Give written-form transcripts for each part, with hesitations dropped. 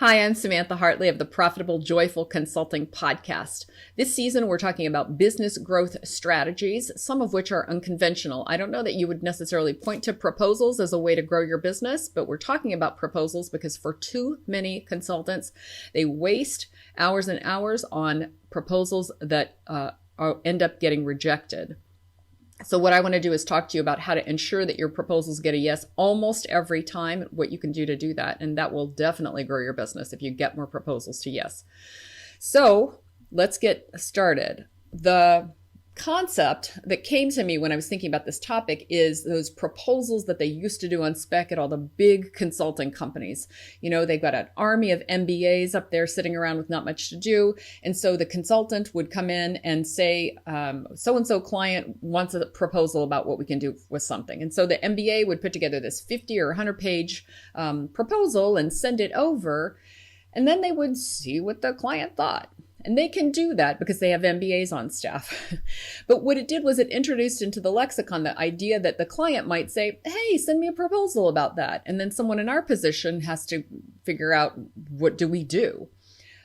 Hi, I'm Samantha Hartley of the Profitable Joyful Consulting podcast. This season, we're talking about business growth strategies, some of which are unconventional. I don't know that you would necessarily point to proposals as a way to grow your business, but we're talking about proposals because for too many consultants, they waste hours and hours on proposals that end up getting rejected. So what I want to do is talk to you about how to ensure that your proposals get a yes almost every time, what you can do to do that. And that will definitely grow your business if you get more proposals to yes. So let's get started. The concept that came to me when I was thinking about this topic is those proposals that they used to do on spec at all the big consulting companies. You know, they've got an army of MBAs up there sitting around with not much to do. And so the consultant would come in and say, so-and-so client wants a proposal about what we can do with something. And so the MBA would put together this 50 or 100 page proposal and send it over. And then they would see what the client thought. And they can do that because they have MBAs on staff. But what it did was it introduced into the lexicon the idea that the client might say, hey, send me a proposal about that. And then someone in our position has to figure out, what do we do?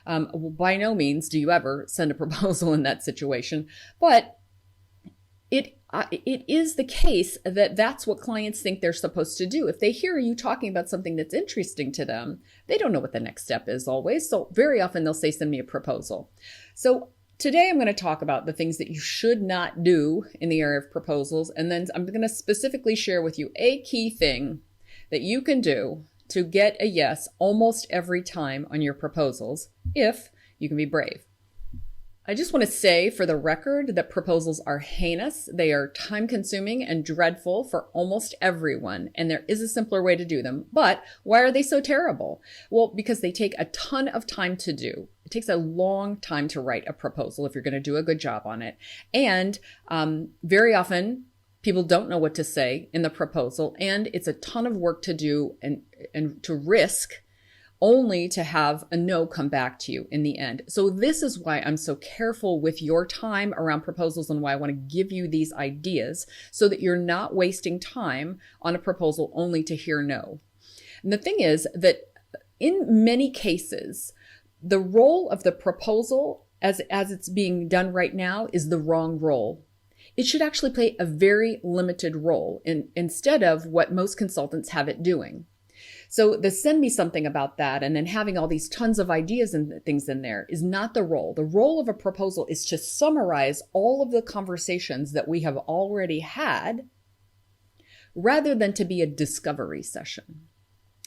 By no means do you ever send a proposal in that situation. But it is the case that that's what clients think they're supposed to do. If they hear you talking about something that's interesting to them, they don't know what the next step is always. So very often they'll say, send me a proposal. So today I'm going to talk about the things that you should not do in the area of proposals. And then I'm going to specifically share with you a key thing that you can do to get a yes almost every time on your proposals if you can be brave. I just want to say for the record that proposals are heinous. They are time consuming and dreadful for almost everyone. And there is a simpler way to do them. But why are they so terrible? Well, because they take a ton of time to do. It takes a long time to write a proposal if you're going to do a good job on it. And very often people don't know what to say in the proposal. And it's a ton of work to do and to risk only to have a no come back to you in the end. So this is why I'm so careful with your time around proposals and why I want to give you these ideas so that you're not wasting time on a proposal only to hear no. And the thing is that in many cases, the role of the proposal as it's being done right now is the wrong role. It should actually play a very limited role instead of what most consultants have it doing. So the send me something about that and then having all these tons of ideas and things in there is not the role. The role of a proposal is to summarize all of the conversations that we have already had rather than to be a discovery session.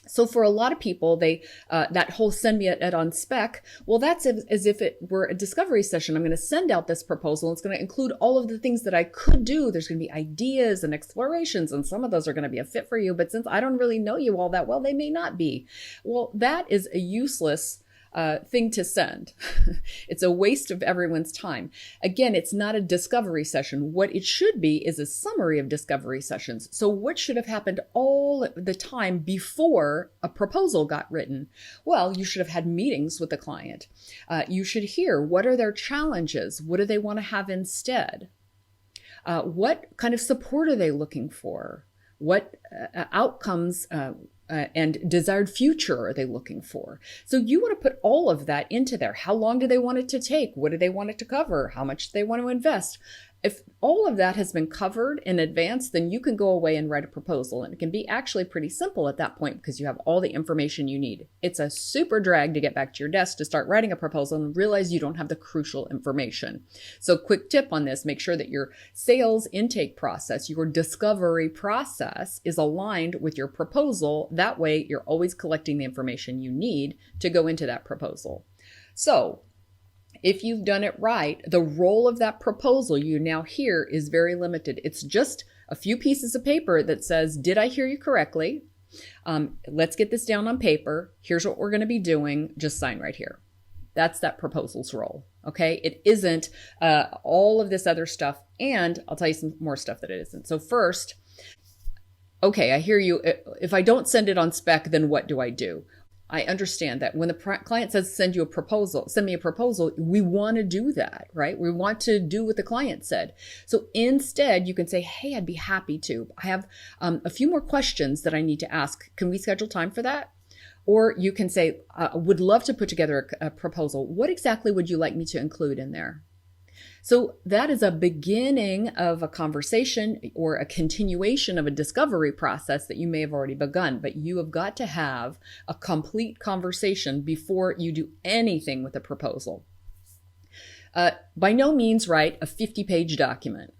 So for a lot of people, that whole send me it on spec, well, that's as if it were a discovery session. I'm going to send out this proposal. It's going to include all of the things that I could do. There's going to be ideas and explorations, and some of those are going to be a fit for you. But since I don't really know you all that well, they may not be. Well, that is a useless thing to send. It's a waste of everyone's time. Again, it's not a discovery session. What it should be is a summary of discovery sessions. So what should have happened all the time before a proposal got written? Well, you should have had meetings with the client. You should hear what are their challenges? What do they want to have instead? What kind of support are they looking for? What outcomes and desired future are they looking for? So you want to put all of that into there. How long do they want it to take? What do they want it to cover? How much do they want to invest? If all of that has been covered in advance, then you can go away and write a proposal. And it can be actually pretty simple at that point because you have all the information you need. It's a super drag to get back to your desk to start writing a proposal and realize you don't have the crucial information. So quick tip on this, make sure that your sales intake process, your discovery process is aligned with your proposal. That way you're always collecting the information you need to go into that proposal. So if you've done it right, the role of that proposal you now hear is very limited. It's just a few pieces of paper that says, did I hear you correctly? Let's get this down on paper. Here's what we're going to be doing. Just sign right here. That's that proposal's role. Okay. It isn't all of this other stuff. And I'll tell you some more stuff that it isn't. So first, okay, I hear you. If I don't send it on spec, then what do I do? I understand that when the client says, send me a proposal, we want to do that, right? We want to do what the client said. So instead you can say, hey, I'd be happy to. I have a few more questions that I need to ask. Can we schedule time for that? Or you can say, would love to put together a proposal. What exactly would you like me to include in there? So that is a beginning of a conversation or a continuation of a discovery process that you may have already begun, but you have got to have a complete conversation before you do anything with a proposal. By no means write a 50-page document.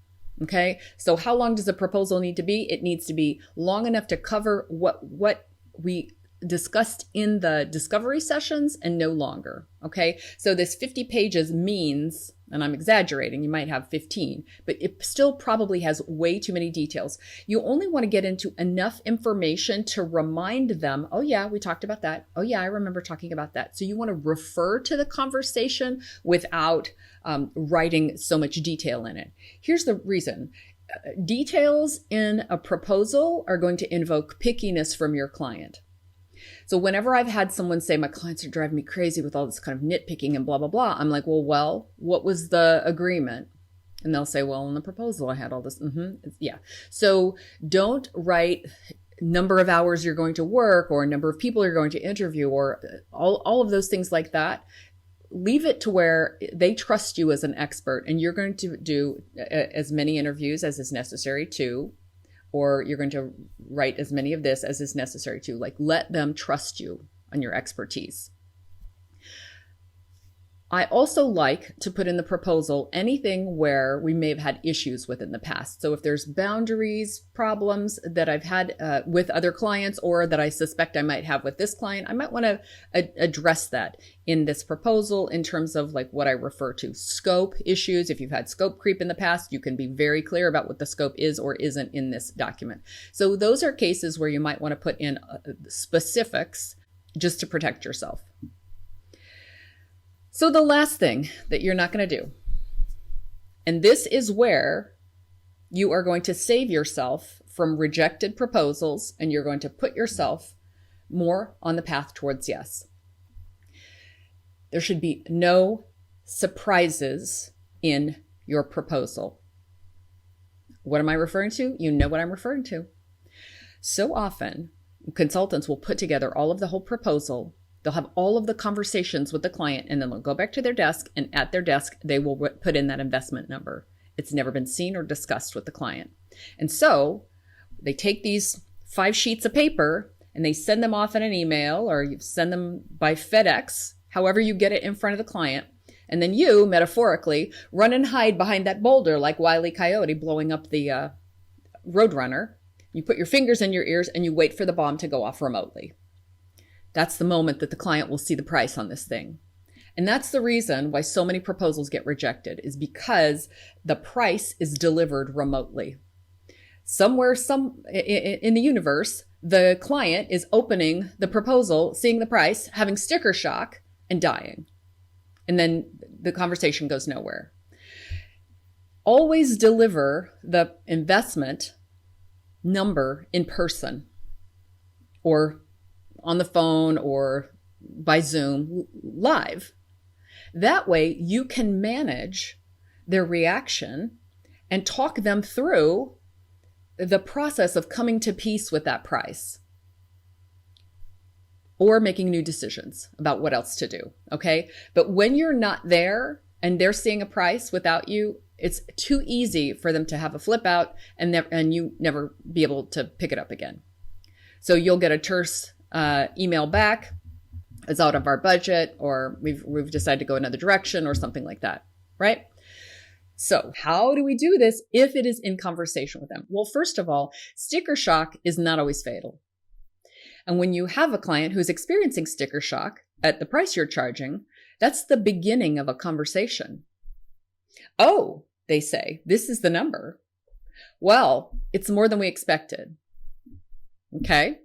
Okay, so how long does a proposal need to be? It needs to be long enough to cover what we discussed in the discovery sessions and no longer. Okay, so this 50 pages means, and I'm exaggerating, you might have 15, but it still probably has way too many details. You only want to get into enough information to remind them, oh yeah, we talked about that. Oh yeah, I remember talking about that. So you want to refer to the conversation without writing so much detail in it. Here's the reason. Details in a proposal are going to invoke pickiness from your client. So whenever I've had someone say, my clients are driving me crazy with all this kind of nitpicking and blah, blah, blah, I'm like, well, what was the agreement? And they'll say, well, in the proposal, I had all this. Yeah. So don't write number of hours you're going to work or number of people you're going to interview or all of those things like that. Leave it to where they trust you as an expert and you're going to do as many interviews as is necessary to, or you're going to write as many of this as is necessary to. Like, let them trust you on your expertise. I also like to put in the proposal anything where we may have had issues with in the past. So if there's boundaries, problems that I've had with other clients or that I suspect I might have with this client, I might want to address that in this proposal in terms of like what I refer to scope issues. If you've had scope creep in the past, you can be very clear about what the scope is or isn't in this document. So those are cases where you might want to put in specifics just to protect yourself. So the last thing that you're not going to do, and this is where you are going to save yourself from rejected proposals and you're going to put yourself more on the path towards yes. There should be no surprises in your proposal. What am I referring to? You know what I'm referring to. So often, consultants will put together all of the whole proposal. They'll have all of the conversations with the client and then they'll go back to their desk and at their desk, they will put in that investment number. It's never been seen or discussed with the client. And so they take these 5 sheets of paper and they send them off in an email or you send them by FedEx, however you get it in front of the client. And then you, metaphorically, run and hide behind that boulder like Wile E. Coyote blowing up the Roadrunner. You put your fingers in your ears and you wait for the bomb to go off remotely. That's the moment that the client will see the price on this thing. And that's the reason why so many proposals get rejected is because the price is delivered remotely. Somewhere in the universe, the client is opening the proposal, seeing the price, having sticker shock, and dying. And then the conversation goes nowhere. Always deliver the investment number in person or on the phone or by Zoom live. That way you can manage their reaction and talk them through the process of coming to peace with that price or making new decisions about what else to do. Okay. But when you're not there and they're seeing a price without you, it's too easy for them to have a flip out and you never be able to pick it up again. So you'll get a terse email back, it's out of our budget, or we've decided to go another direction or something like that, right? So how do we do this if it is in conversation with them? Well, first of all, sticker shock is not always fatal. And when you have a client who's experiencing sticker shock at the price you're charging, that's the beginning of a conversation. Oh, they say, this is the number. Well, it's more than we expected. Okay.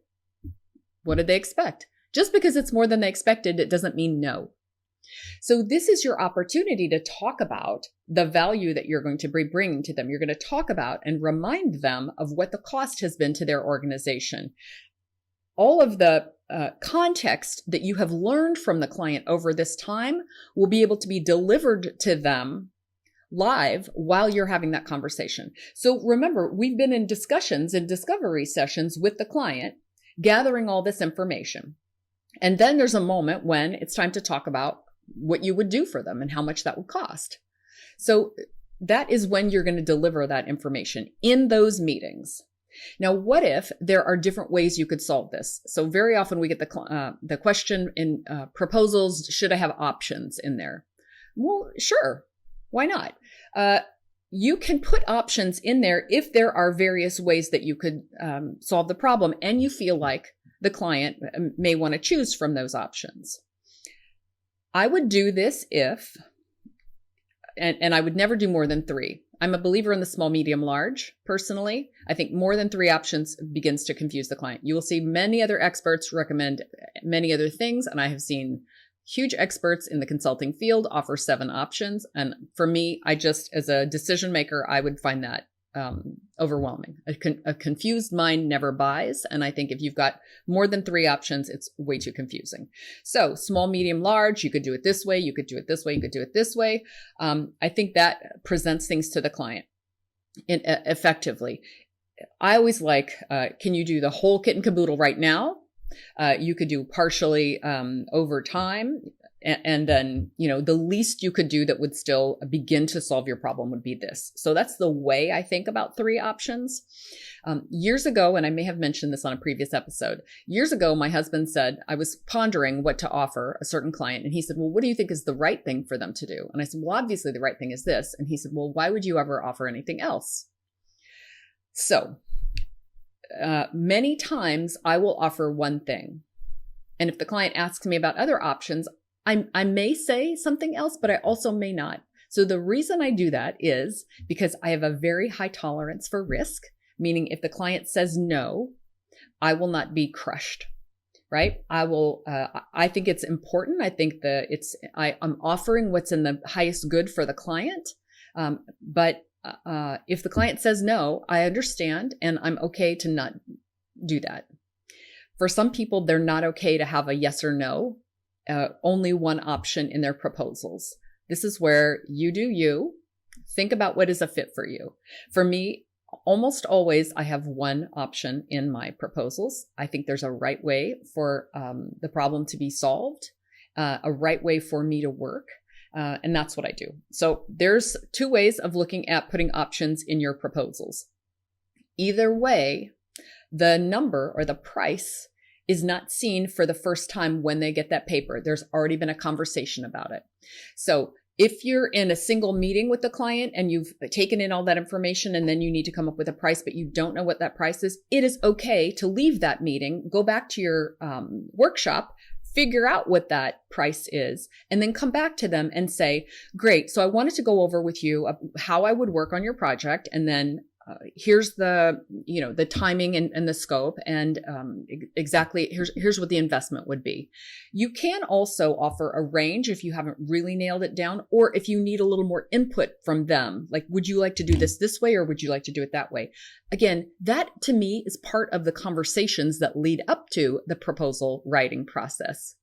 What did they expect? Just because it's more than they expected, it doesn't mean no. So this is your opportunity to talk about the value that you're going to be bringing to them. You're going to talk about and remind them of what the cost has been to their organization. All of the context that you have learned from the client over this time will be able to be delivered to them live while you're having that conversation. So remember, we've been in discussions and discovery sessions with the client, gathering all this information. And then there's a moment when it's time to talk about what you would do for them and how much that would cost. So that is when you're going to deliver that information in those meetings. Now, what if there are different ways you could solve this? So very often we get the question in proposals, should I have options in there? Well, sure. Why not? You can put options in there if there are various ways that you could solve the problem and you feel like the client may want to choose from those options. I would do this if, and I would never do more than 3. I'm a believer in the small, medium, large. Personally, I think more than 3 options begins to confuse the client. You will see many other experts recommend many other things, and I have seen huge experts in the consulting field offer 7 options. And for me, as a decision maker, I would find that overwhelming. A confused mind never buys. And I think if you've got more than 3 options, it's way too confusing. So small, medium, large, you could do it this way. You could do it this way. You could do it this way. I think that presents things to the client effectively. I always like, can you do the whole kit and caboodle right now? You could do partially over time. And then, the least you could do that would still begin to solve your problem would be this. So that's the way I think about 3 options. Years ago, and I may have mentioned this on a previous episode, years ago, my husband said, I was pondering what to offer a certain client. And he said, well, what do you think is the right thing for them to do? And I said, well, obviously the right thing is this. And he said, well, why would you ever offer anything else? So many times I will offer one thing. And if the client asks me about other options, I may say something else, but I also may not. So the reason I do that is because I have a very high tolerance for risk, meaning if the client says no, I will not be crushed, right? I think it's important. I think I'm offering what's in the highest good for the client. But if the client says no, I understand, and I'm okay to not do that. For some people, they're not okay to have a yes or no. Only one option in their proposals. This is where you do you. Think about what is a fit for you. For me, almost always I have one option in my proposals. I think there's a right way for the problem to be solved, a right way for me to work. And that's what I do. So there's 2 ways of looking at putting options in your proposals. Either way, the number or the price is not seen for the first time when they get that paper. There's already been a conversation about it. So if you're in a single meeting with the client and you've taken in all that information and then you need to come up with a price, but you don't know what that price is, it is okay to leave that meeting, go back to your workshop, figure out what that price is, and then come back to them and say, great, so I wanted to go over with you how I would work on your project, and then here's the timing and the scope, and exactly here's what the investment would be. You can also offer a range if you haven't really nailed it down, or if you need a little more input from them, like, would you like to do this way, or would you like to do it that way? Again, that to me is part of the conversations that lead up to the proposal writing process.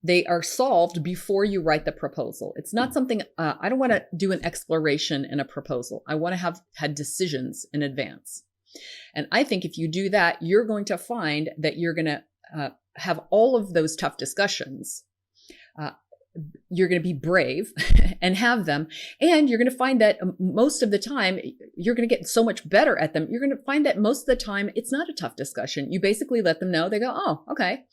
They are solved before you write the proposal. It's not something, I don't want to do an exploration in a proposal. I want to have had decisions in advance. And I think if you do that, you're going to find that you're going to have all of those tough discussions. You're going to be brave and have them. And you're going to find that most of the time, you're going to get so much better at them. You're going to find that most of the time, it's not a tough discussion. You basically let them know. They go, oh, okay.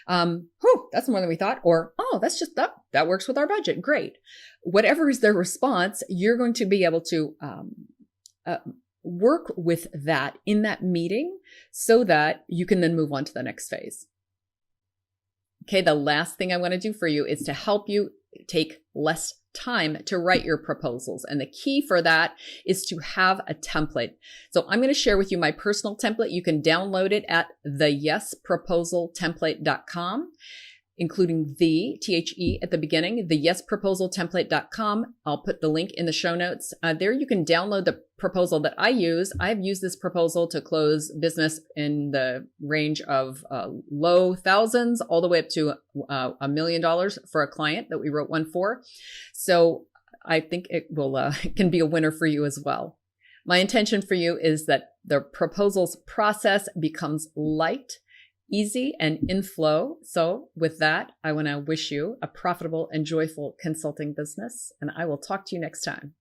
That's more than we thought. Or, oh, that's just that works with our budget. Great. Whatever is their response, you're going to be able to work with that in that meeting so that you can then move on to the next phase. Okay, the last thing I want to do for you is to help you take less time to write your proposals. And the key for that is to have a template. So I'm going to share with you my personal template. You can download it at theyesproposaltemplate.com, including the THE at the beginning, theyesproposaltemplate.com. I'll put the link in the show notes. There you can download the proposal that I use. I've used this proposal to close business in the range of low thousands all the way up to $1 million for a client that we wrote one for. So I think it will can be a winner for you as well. My intention for you is that the proposals process becomes light, easy and in flow. So with that, I want to wish you a profitable and joyful consulting business, and I will talk to you next time.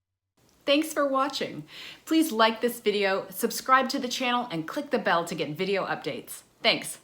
Thanks for watching. Please like this video, subscribe to the channel, and click the bell to get video updates. Thanks.